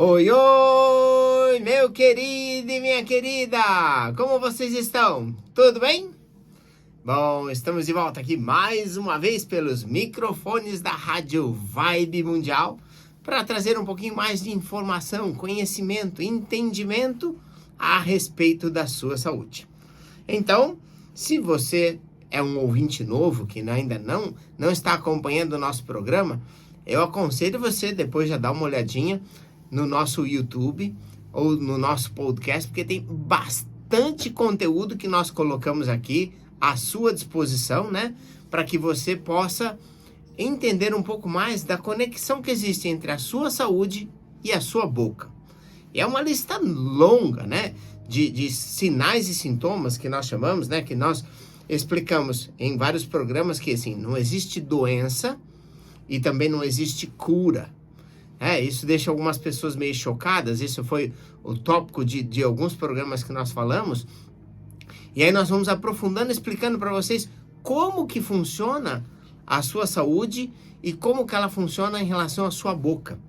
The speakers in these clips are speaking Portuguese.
Oi, oi, meu querido e minha querida! Como vocês estão? Tudo bem? Bom, estamos de volta aqui mais uma vez pelos microfones da Rádio Vibe Mundial para trazer um pouquinho mais de informação, conhecimento, entendimento a respeito da sua saúde. Então, se você é um ouvinte novo que ainda não está acompanhando o nosso programa, eu aconselho você depois já dar uma olhadinha no nosso YouTube ou no nosso podcast, porque tem bastante conteúdo que nós colocamos aqui à sua disposição, né? Para que você possa entender um pouco mais da conexão que existe entre a sua saúde e a sua boca. E é uma lista longa, né? De sinais e sintomas que nós chamamos, né? Que nós explicamos em vários programas que, assim, não existe doença e também não existe cura. Isso deixa algumas pessoas meio chocadas. Isso foi o tópico de alguns programas que nós falamos. E aí nós vamos aprofundando, explicando para vocês como que funciona a sua saúde e como que ela funciona em relação à sua boca.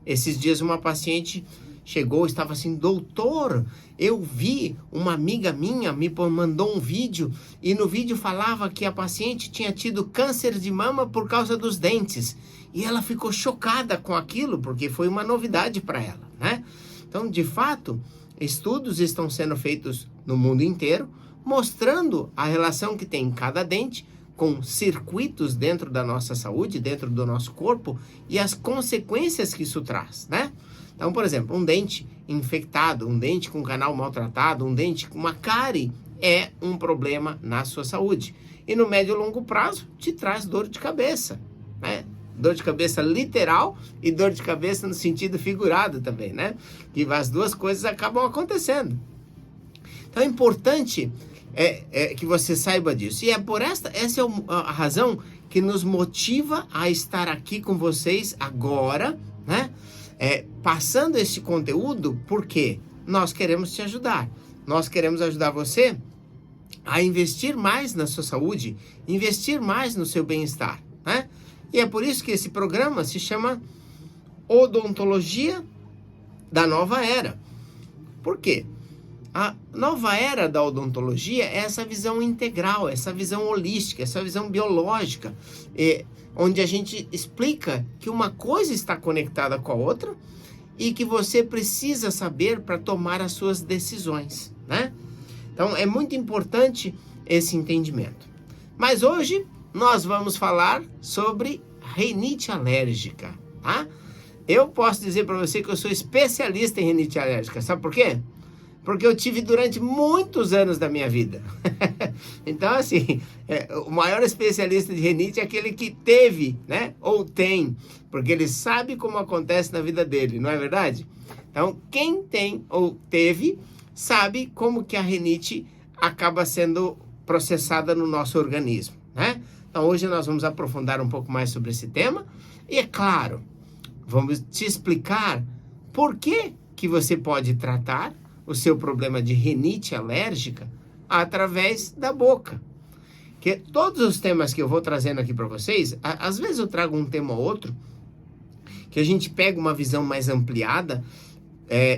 Esses dias uma paciente chegou, estava assim: doutor, eu vi uma amiga minha, me mandou um vídeo e no vídeo falava que a paciente tinha tido câncer de mama por causa dos dentes. E ela ficou chocada com aquilo, porque foi uma novidade para ela, né? Então, de fato, estudos estão sendo feitos no mundo inteiro, mostrando a relação que tem cada dente com circuitos dentro da nossa saúde, dentro do nosso corpo, e as consequências que isso traz, né? Então, por exemplo, um dente infectado, um dente com canal maltratado, um dente com uma cárie é um problema na sua saúde. E no médio e longo prazo te traz dor de cabeça, né? Dor de cabeça literal e dor de cabeça no sentido figurado também, né? Que as duas coisas acabam acontecendo. Então é importante que você saiba disso. E é por essa é a razão que nos motiva a estar aqui com vocês agora, né? Passando esse conteúdo, porque nós queremos te ajudar. Nós queremos ajudar você a investir mais na sua saúde, investir mais no seu bem-estar, né? E é por isso que esse programa se chama Odontologia da Nova Era. Por quê? A nova era da odontologia é essa visão integral, essa visão holística, essa visão biológica, onde a gente explica que uma coisa está conectada com a outra e que você precisa saber para tomar as suas decisões, né? Então é muito importante esse entendimento. Mas hoje nós vamos falar sobre rinite alérgica, tá? Eu posso dizer para você que eu sou especialista em rinite alérgica, sabe por quê? Porque eu tive durante muitos anos da minha vida. Então, assim, o maior especialista de rinite é aquele que teve, né? Ou tem, porque ele sabe como acontece na vida dele, não é verdade? Então, quem tem ou teve, sabe como que a rinite acaba sendo processada no nosso organismo, né? Então, hoje nós vamos aprofundar um pouco mais sobre esse tema. E, é claro, vamos te explicar por que você pode tratar o seu problema de rinite alérgica através da boca. Que todos os temas que eu vou trazendo aqui para vocês, às vezes eu trago um tema ou outro, que a gente pega uma visão mais ampliada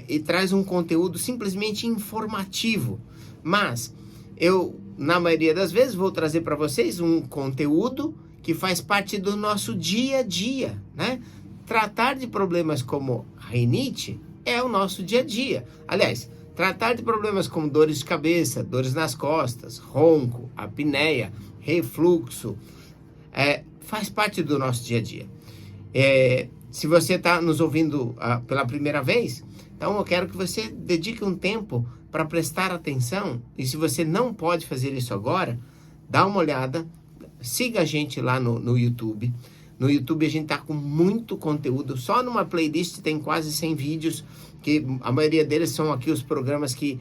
e traz um conteúdo simplesmente informativo. Mas eu, na maioria das vezes, vou trazer para vocês um conteúdo que faz parte do nosso dia a dia, né? Tratar de problemas como rinite é o nosso dia a dia. Aliás, tratar de problemas como dores de cabeça, dores nas costas, ronco, apneia, refluxo, faz parte do nosso dia a dia. Se você está nos ouvindo pela primeira vez, então eu quero que você dedique um tempo para prestar atenção. E se você não pode fazer isso agora, dá uma olhada, siga a gente lá no YouTube. No YouTube a gente tá com muito conteúdo, só numa playlist tem quase 100 vídeos, que a maioria deles são aqui os programas que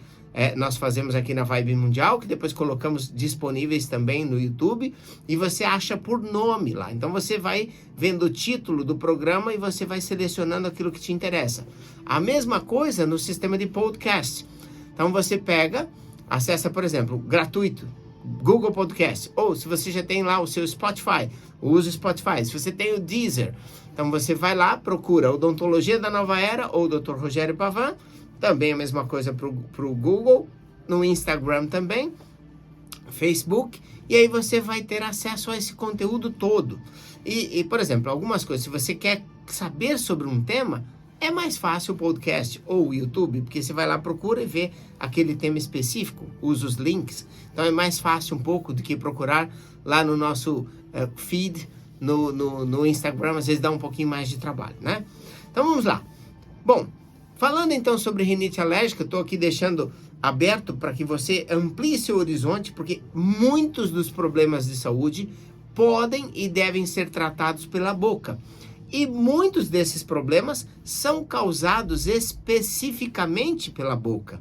nós fazemos aqui na Vibe Mundial, que depois colocamos disponíveis também no YouTube, e você acha por nome lá. Então você vai vendo o título do programa e você vai selecionando aquilo que te interessa. A mesma coisa no sistema de podcast. Então você pega, acessa, por exemplo, gratuito, Google Podcast, ou se você já tem lá o seu Spotify, use o Spotify. Se você tem o Deezer, então você vai lá, procura Odontologia da Nova Era ou Dr. Rogério Pavan, também a mesma coisa para o Google, no Instagram também, Facebook, e aí você vai ter acesso a esse conteúdo todo. E, por exemplo, algumas coisas, se você quer saber sobre um tema, é mais fácil o podcast ou o YouTube, porque você vai lá, procura e vê aquele tema específico, usa os links. Então é mais fácil um pouco do que procurar lá no nosso feed, no Instagram, às vezes dá um pouquinho mais de trabalho, né? Então vamos lá. Bom, falando então sobre rinite alérgica, estou aqui deixando aberto para que você amplie seu horizonte, porque muitos dos problemas de saúde podem e devem ser tratados pela boca. E muitos desses problemas são causados especificamente pela boca.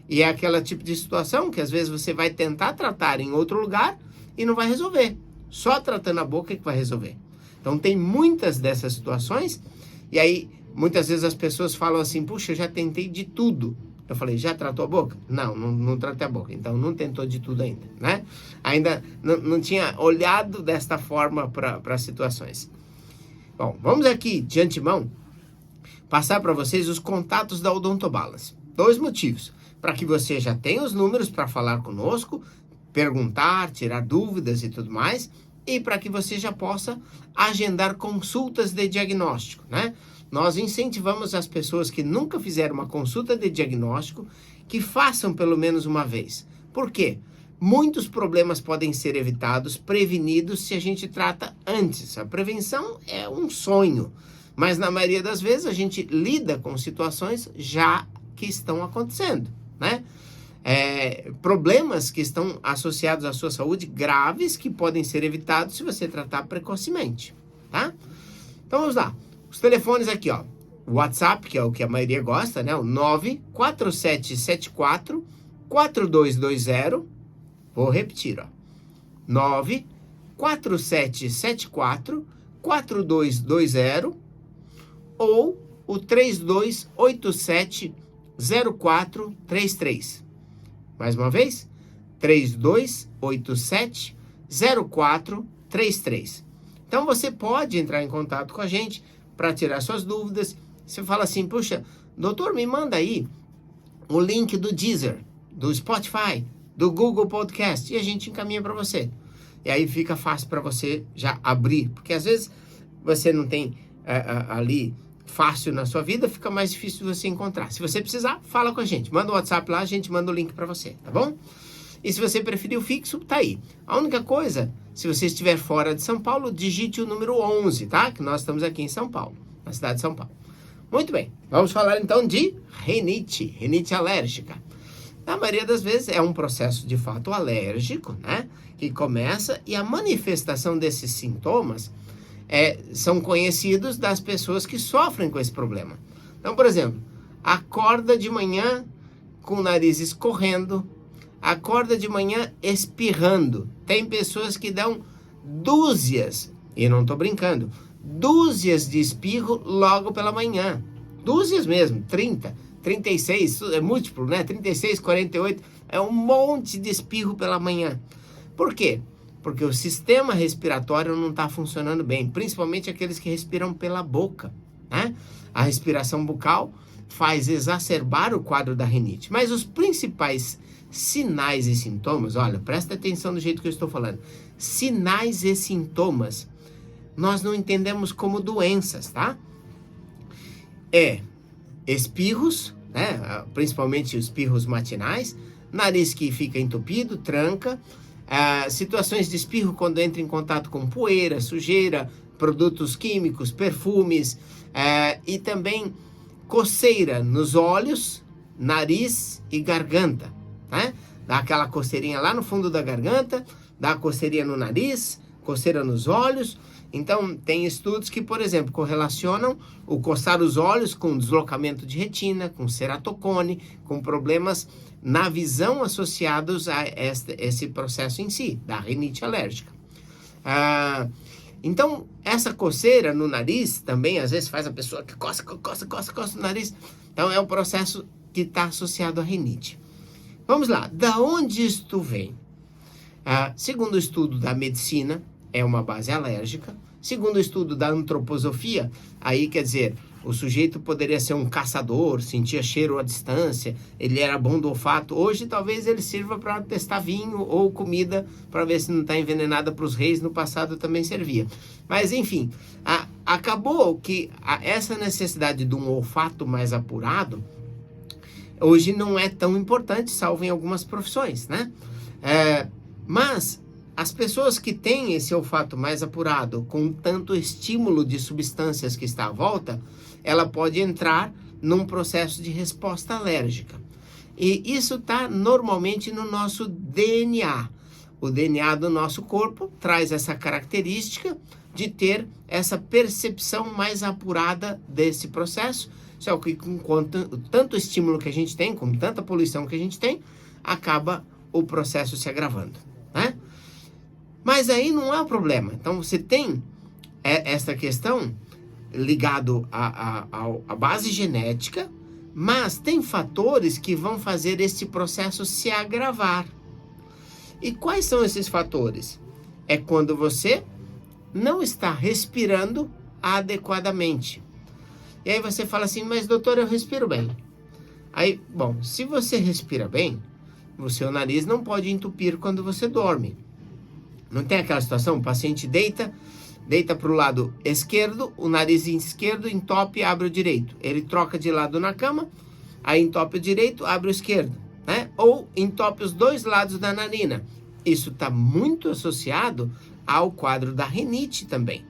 E é aquela tipo de situação que às vezes você vai tentar tratar em outro lugar e não vai resolver. Só tratando a boca é que vai resolver. Então tem muitas dessas situações, e aí muitas vezes as pessoas falam assim, puxa, eu já tentei de tudo. Eu falei, já tratou a boca? Não tratei a boca. Então não tentou de tudo ainda, né? Ainda não tinha olhado desta forma para as situações. Bom, vamos aqui, de antemão, passar para vocês os contatos da Odontobalance. 2 motivos. Para que você já tenha os números para falar conosco, perguntar, tirar dúvidas e tudo mais, e para que você já possa agendar consultas de diagnóstico, né? Nós incentivamos as pessoas que nunca fizeram uma consulta de diagnóstico que façam pelo menos uma vez. Por quê? Muitos problemas podem ser evitados, prevenidos, se a gente trata antes. A prevenção é um sonho, mas na maioria das vezes a gente lida com situações já que estão acontecendo, né? Problemas que estão associados à sua saúde graves que podem ser evitados se você tratar precocemente, tá? Então vamos lá. Os telefones aqui, ó. O WhatsApp, que é o que a maioria gosta, né? O 94774 4220. Vou repetir, ó. 94774 4220 ou o 3287 0433. Mais uma vez, 3287 0433. Então você pode entrar em contato com a gente para tirar suas dúvidas. Você fala assim, puxa, doutor, me manda aí o link do Deezer, do Spotify, do Google Podcast, e a gente encaminha para você. E aí fica fácil para você já abrir, porque às vezes você não tem ali fácil na sua vida, fica mais difícil você encontrar. Se você precisar, fala com a gente. Manda o WhatsApp lá, a gente manda o link para você, tá bom? E se você preferir o fixo, tá aí. A única coisa, se você estiver fora de São Paulo, digite o número 11, tá? Que nós estamos aqui em São Paulo, na cidade de São Paulo. Muito bem, vamos falar então de rinite alérgica. Na maioria das vezes é um processo de fato alérgico, né? Que começa, e a manifestação desses sintomas são conhecidos das pessoas que sofrem com esse problema. Então, por exemplo, acorda de manhã com o nariz escorrendo, acorda de manhã espirrando. Tem pessoas que dão dúzias, e não estou brincando, dúzias de espirro logo pela manhã. Dúzias mesmo, 30, 36, é múltiplo, né? 36, 48, é um monte de espirro pela manhã. Por quê? Porque o sistema respiratório não está funcionando bem, principalmente aqueles que respiram pela boca, né? A respiração bucal faz exacerbar o quadro da rinite. Mas os principais sinais e sintomas, olha, presta atenção no jeito que eu estou falando. Sinais e sintomas, nós não entendemos como doenças, tá? Espirros, né? Principalmente os espirros matinais, nariz que fica entupido, tranca, situações de espirro quando entra em contato com poeira, sujeira, produtos químicos, perfumes, e também coceira nos olhos, nariz e garganta, né? Dá aquela coceirinha lá no fundo da garganta, dá coceirinha no nariz, coceira nos olhos. Então, tem estudos que, por exemplo, correlacionam o coçar os olhos com deslocamento de retina, com ceratocone, com problemas na visão associados a esse processo em si, da rinite alérgica. Então, essa coceira no nariz também, às vezes, faz a pessoa que coça no nariz. Então, é um processo que está associado à rinite. Vamos lá, da onde isto vem? Segundo o estudo da medicina, é uma base alérgica. Segundo o estudo da antroposofia, aí quer dizer, o sujeito poderia ser um caçador, sentia cheiro à distância, ele era bom do olfato. Hoje talvez ele sirva para testar vinho ou comida para ver se não está envenenada para os reis. No passado também servia. Mas enfim, acabou que essa necessidade de um olfato mais apurado hoje não é tão importante, salvo em algumas profissões, né? Mas as pessoas que têm esse olfato mais apurado, com tanto estímulo de substâncias que está à volta, ela pode entrar num processo de resposta alérgica. E isso está normalmente no nosso DNA. O DNA do nosso corpo traz essa característica de ter essa percepção mais apurada desse processo. Só que com tanto estímulo que a gente tem, com tanta poluição que a gente tem, acaba o processo se agravando, né? Mas aí não é o problema. Então você tem essa questão ligado à base genética, mas tem fatores que vão fazer esse processo se agravar. E quais são esses fatores? É quando você não está respirando adequadamente. E aí você fala assim, mas doutor, eu respiro bem. Aí, bom, se você respira bem, o seu nariz não pode entupir quando você dorme. Não tem aquela situação, o paciente deita para o lado esquerdo, o nariz esquerdo entope e abre o direito. Ele troca de lado na cama, aí entope o direito, abre o esquerdo, né? Ou entope os dois lados da narina. Isso está muito associado ao quadro da rinite também.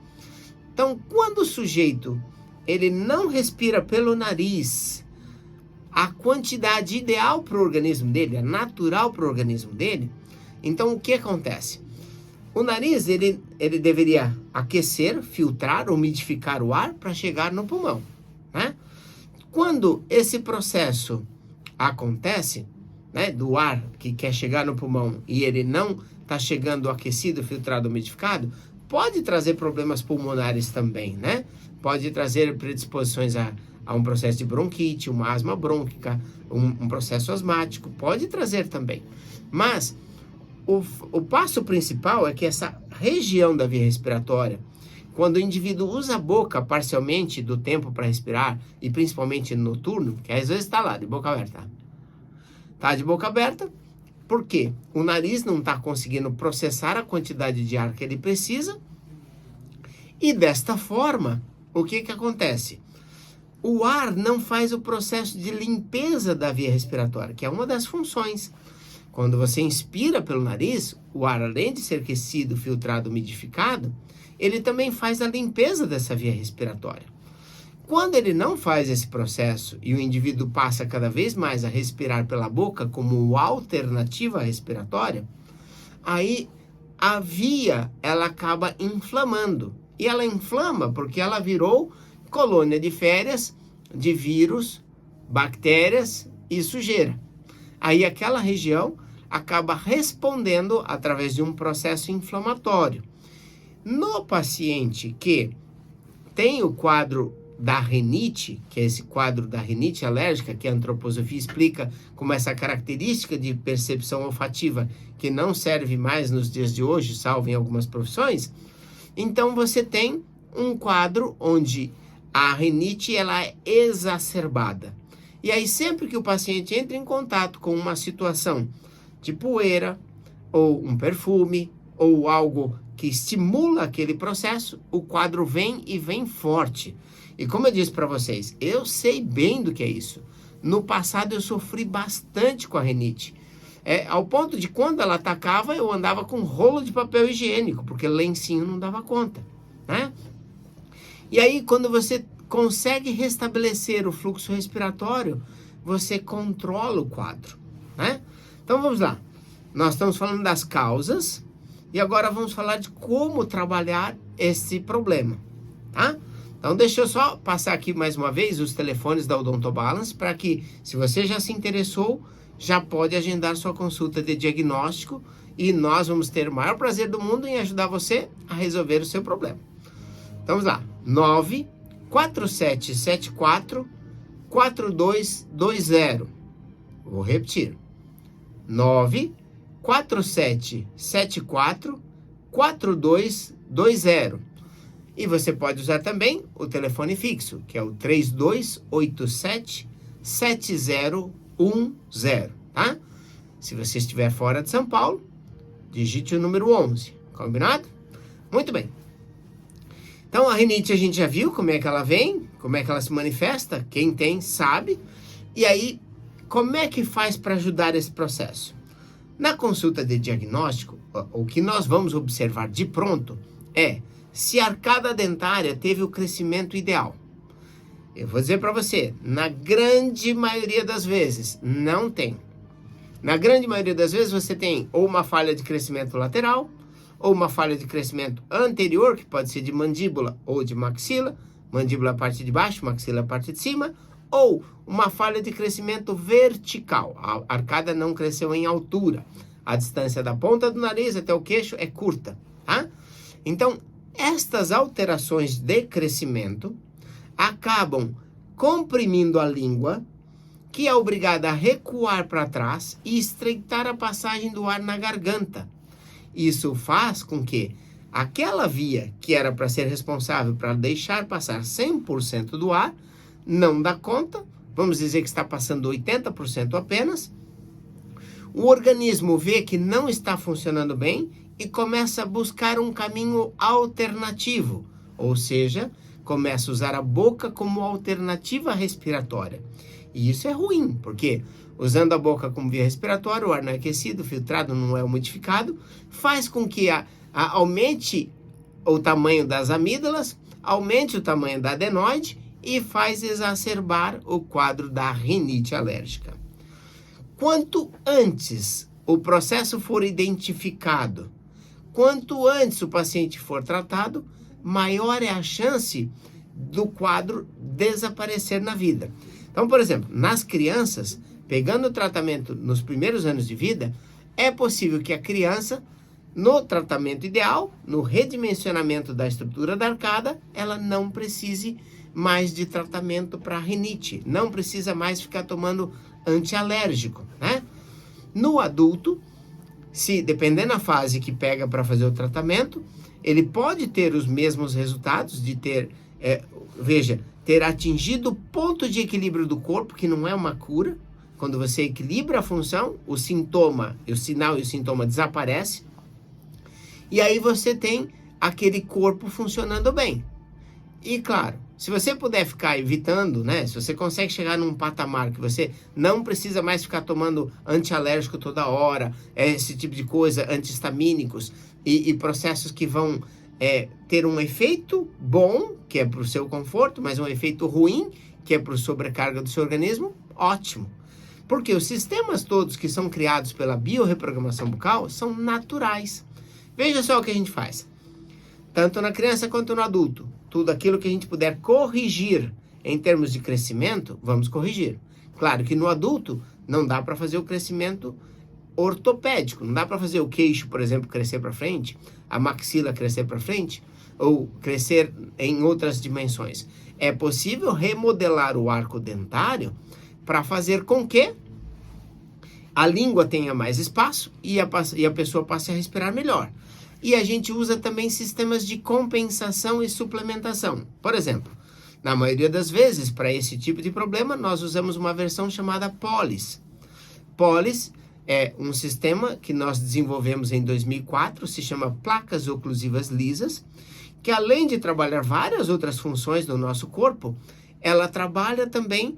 Então, quando o sujeito ele não respira pelo nariz, a quantidade ideal para o organismo dele, a natural para o organismo dele, então o que acontece? O nariz, ele deveria aquecer, filtrar, umidificar o ar para chegar no pulmão, né? Quando esse processo acontece, né, do ar que quer chegar no pulmão e ele não está chegando aquecido, filtrado, umidificado, pode trazer problemas pulmonares também, né? Pode trazer predisposições a um processo de bronquite, uma asma brônquica, um processo asmático, pode trazer também. Mas o passo principal é que essa região da via respiratória, quando o indivíduo usa a boca parcialmente do tempo para respirar, e principalmente noturno, que às vezes está lá, de boca aberta. Está de boca aberta, por quê? O nariz não está conseguindo processar a quantidade de ar que ele precisa, e desta forma, o que acontece? O ar não faz o processo de limpeza da via respiratória, que é uma das funções. Quando você inspira pelo nariz, o ar, além de ser aquecido, filtrado, umidificado, ele também faz a limpeza dessa via respiratória. Quando ele não faz esse processo e o indivíduo passa cada vez mais a respirar pela boca como alternativa respiratória, aí a via ela acaba inflamando. E ela inflama porque ela virou colônia de férias de vírus, bactérias e sujeira. Aí aquela região acaba respondendo através de um processo inflamatório. No paciente que tem o quadro da rinite, que é esse quadro da rinite alérgica, que a antroposofia explica como essa característica de percepção olfativa que não serve mais nos dias de hoje, salvo em algumas profissões, então você tem um quadro onde a rinite ela é exacerbada. E aí sempre que o paciente entra em contato com uma situação de poeira, ou um perfume, ou algo que estimula aquele processo, o quadro vem e vem forte. E como eu disse para vocês, eu sei bem do que é isso. No passado eu sofri bastante com a rinite. Ao ponto de quando ela atacava, eu andava com rolo de papel higiênico, porque lencinho não dava conta, né? E aí quando você consegue restabelecer o fluxo respiratório, você controla o quadro, né? Então vamos lá, nós estamos falando das causas e agora vamos falar de como trabalhar esse problema, tá? Então deixa eu só passar aqui mais uma vez os telefones da Odontobalance para que, se você já se interessou, já pode agendar sua consulta de diagnóstico e nós vamos ter o maior prazer do mundo em ajudar você a resolver o seu problema. Então vamos lá, 94774-4220. Vou repetir. 4774-4220. E você pode usar também o telefone fixo, que é o 3287-7010, tá? Se você estiver fora de São Paulo, digite o número 11, combinado? Muito bem. Então, a rinite a gente já viu como é que ela vem, como é que ela se manifesta, quem tem sabe. E aí, como é que faz para ajudar esse processo? Na consulta de diagnóstico, o que nós vamos observar de pronto é se a arcada dentária teve o crescimento ideal. Eu vou dizer para você, na grande maioria das vezes, não tem. Na grande maioria das vezes você tem ou uma falha de crescimento lateral, ou uma falha de crescimento anterior, que pode ser de mandíbula ou de maxila, mandíbula a parte de baixo, maxila a parte de cima, ou uma falha de crescimento vertical. A arcada não cresceu em altura. A distância da ponta do nariz até o queixo é curta, tá? Então, estas alterações de crescimento acabam comprimindo a língua, que é obrigada a recuar para trás e estreitar a passagem do ar na garganta. Isso faz com que aquela via que era para ser responsável para deixar passar 100% do ar, não dá conta, vamos dizer que está passando 80% apenas. O organismo vê que não está funcionando bem e começa a buscar um caminho alternativo, ou seja, começa a usar a boca como alternativa respiratória. E isso é ruim, porque usando a boca como via respiratória, o ar não é aquecido, filtrado, não é umidificado, faz com que aumente o tamanho das amígdalas, aumente o tamanho da adenoide e faz exacerbar o quadro da rinite alérgica. Quanto antes o processo for identificado, quanto antes o paciente for tratado, maior é a chance do quadro desaparecer na vida. Então, por exemplo, nas crianças, pegando o tratamento nos primeiros anos de vida, é possível que a criança, no tratamento ideal, no redimensionamento da estrutura da arcada, ela não precise mais de tratamento para rinite, não precisa mais ficar tomando antialérgico, né? No adulto, se dependendo da fase que pega para fazer o tratamento, ele pode ter os mesmos resultados de ter, ter atingido o ponto de equilíbrio do corpo, que não é uma cura. Quando você equilibra a função, o sintoma, o sinal e o sintoma desaparece. E aí você tem aquele corpo funcionando bem. E claro, se você puder ficar evitando, né? Se você consegue chegar num patamar que você não precisa mais ficar tomando antialérgico toda hora, esse tipo de coisa, antihistamínicos e processos que vão ter um efeito bom, que é para o seu conforto, mas um efeito ruim, que é para a sobrecarga do seu organismo, ótimo. Porque os sistemas todos que são criados pela biorreprogramação bucal são naturais. Veja só o que a gente faz. Tanto na criança quanto no adulto. Tudo aquilo que a gente puder corrigir em termos de crescimento, vamos corrigir. Claro que no adulto não dá para fazer o crescimento ortopédico. Não dá para fazer o queixo, por exemplo, crescer para frente, a maxila crescer para frente, ou crescer em outras dimensões. É possível remodelar o arco dentário para fazer com que a língua tenha mais espaço e a pessoa passe a respirar melhor. E a gente usa também sistemas de compensação e suplementação. Por exemplo, na maioria das vezes, para esse tipo de problema, nós usamos uma versão chamada Polis. Polis é um sistema que nós desenvolvemos em 2004, se chama placas oclusivas lisas, que além de trabalhar várias outras funções do nosso corpo, ela trabalha também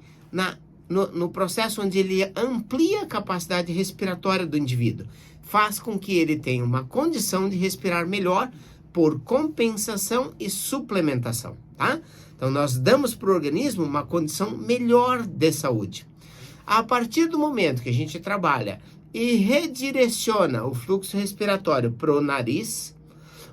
no processo onde ele amplia a capacidade respiratória do indivíduo. Faz com que ele tenha uma condição de respirar melhor por compensação e suplementação, tá? Então, nós damos para o organismo uma condição melhor de saúde. A partir do momento que a gente trabalha e redireciona o fluxo respiratório para o nariz,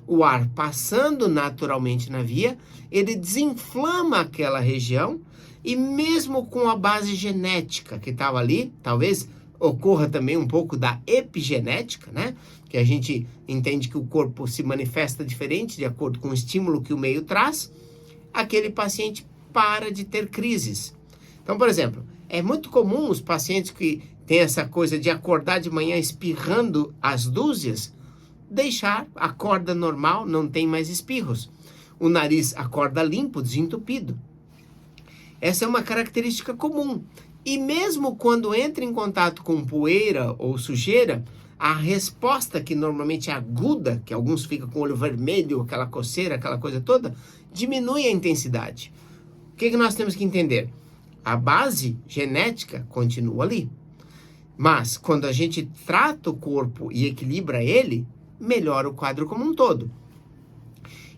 o ar passando naturalmente na via, ele desinflama aquela região e mesmo com a base genética que estava ali, talvez ocorra também um pouco da epigenética, né? Que a gente entende que o corpo se manifesta diferente de acordo com o estímulo que o meio traz, aquele paciente para de ter crises. Então, por exemplo, é muito comum os pacientes que tem essa coisa de acordar de manhã espirrando as dúzias, deixar, acorda normal, não tem mais espirros. O nariz acorda limpo, desentupido. Essa é uma característica comum. E mesmo quando entra em contato com poeira ou sujeira, a resposta, que normalmente é aguda, que alguns ficam com o olho vermelho, aquela coceira, aquela coisa toda, diminui a intensidade. O que nós temos que entender? A base genética continua ali. Mas quando a gente trata o corpo e equilibra ele, melhora o quadro como um todo.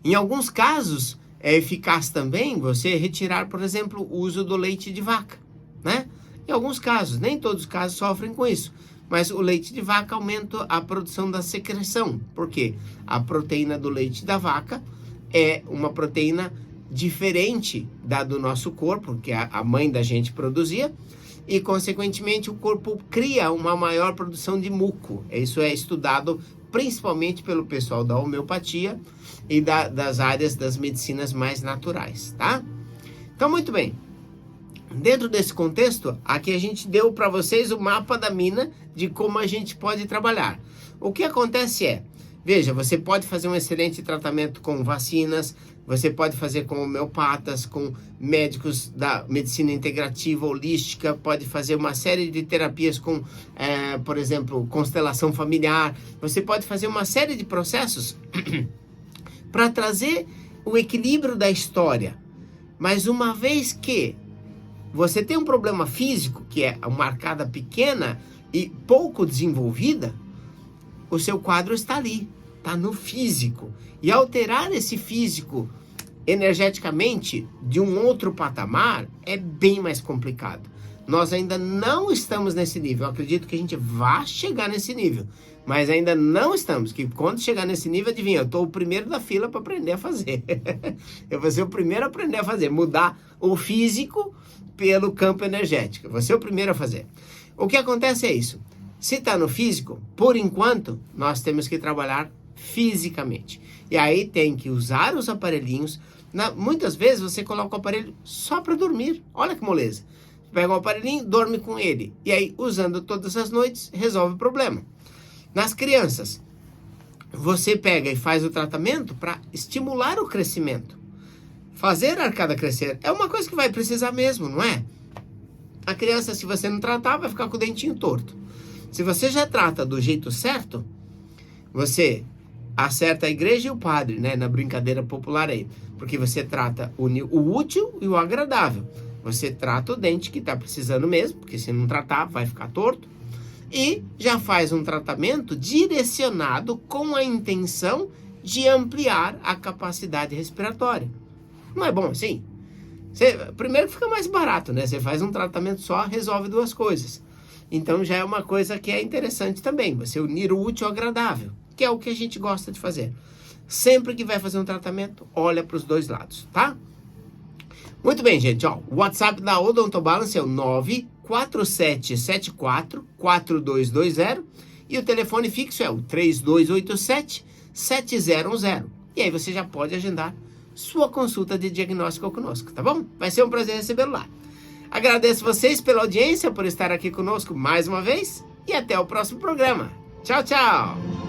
Em alguns casos, é eficaz também você retirar, por exemplo, o uso do leite de vaca, né? Em alguns casos, nem todos os casos sofrem com isso, mas o leite de vaca aumenta a produção da secreção. Por quê? A proteína do leite da vaca é uma proteína diferente da do nosso corpo, que a mãe da gente produzia, e consequentemente o corpo cria uma maior produção de muco. Isso é estudado principalmente pelo pessoal da homeopatia e das áreas das medicinas mais naturais, tá? Então, muito bem. Dentro desse contexto, aqui a gente deu para vocês o mapa da mina de como a gente pode trabalhar. O que acontece é, veja, você pode fazer um excelente tratamento com vacinas, você pode fazer com homeopatas, com médicos da medicina integrativa, holística, pode fazer uma série de terapias com, por exemplo, constelação familiar. Você pode fazer uma série de processos para trazer o equilíbrio da história. Mas uma vez que você tem um problema físico, que é uma arcada pequena e pouco desenvolvida, o seu quadro está ali, está no físico. E alterar esse físico energeticamente de um outro patamar é bem mais complicado. Nós ainda não estamos nesse nível. Eu acredito que a gente vai chegar nesse nível, mas ainda não estamos. Que quando chegar nesse nível, adivinha, eu estou o primeiro da fila para aprender a fazer. Eu vou ser o primeiro a aprender a fazer, mudar o físico pelo campo energético. Eu vou ser o primeiro a fazer. O que acontece é isso. Se está no físico, por enquanto, nós temos que trabalhar fisicamente. E aí tem que usar os aparelhinhos. Muitas vezes você coloca o aparelho só para dormir. Olha que moleza. Pega um aparelhinho, dorme com ele. E aí, usando todas as noites, resolve o problema. Nas crianças, você pega e faz o tratamento para estimular o crescimento. Fazer a arcada crescer é uma coisa que vai precisar mesmo, não é? A criança, se você não tratar, vai ficar com o dentinho torto. Se você já trata do jeito certo, você acerta a igreja e o padre, né? Na brincadeira popular aí. Porque você trata o útil e o agradável. Você trata o dente que está precisando mesmo, porque se não tratar, vai ficar torto. E já faz um tratamento direcionado com a intenção de ampliar a capacidade respiratória. Não é bom assim? Primeiro fica mais barato, né? Você faz um tratamento só, resolve duas coisas. Então já é uma coisa que é interessante também, você unir o útil ao agradável, que é o que a gente gosta de fazer. Sempre que vai fazer um tratamento, olha para os dois lados, tá? Muito bem, gente, ó, o WhatsApp da Odontobalance é o 94774-4220 e o telefone fixo é o 3287-7010. E aí você já pode agendar sua consulta de diagnóstico conosco, tá bom? Vai ser um prazer recebê-lo lá. Agradeço vocês pela audiência, por estar aqui conosco mais uma vez e até o próximo programa. Tchau, tchau!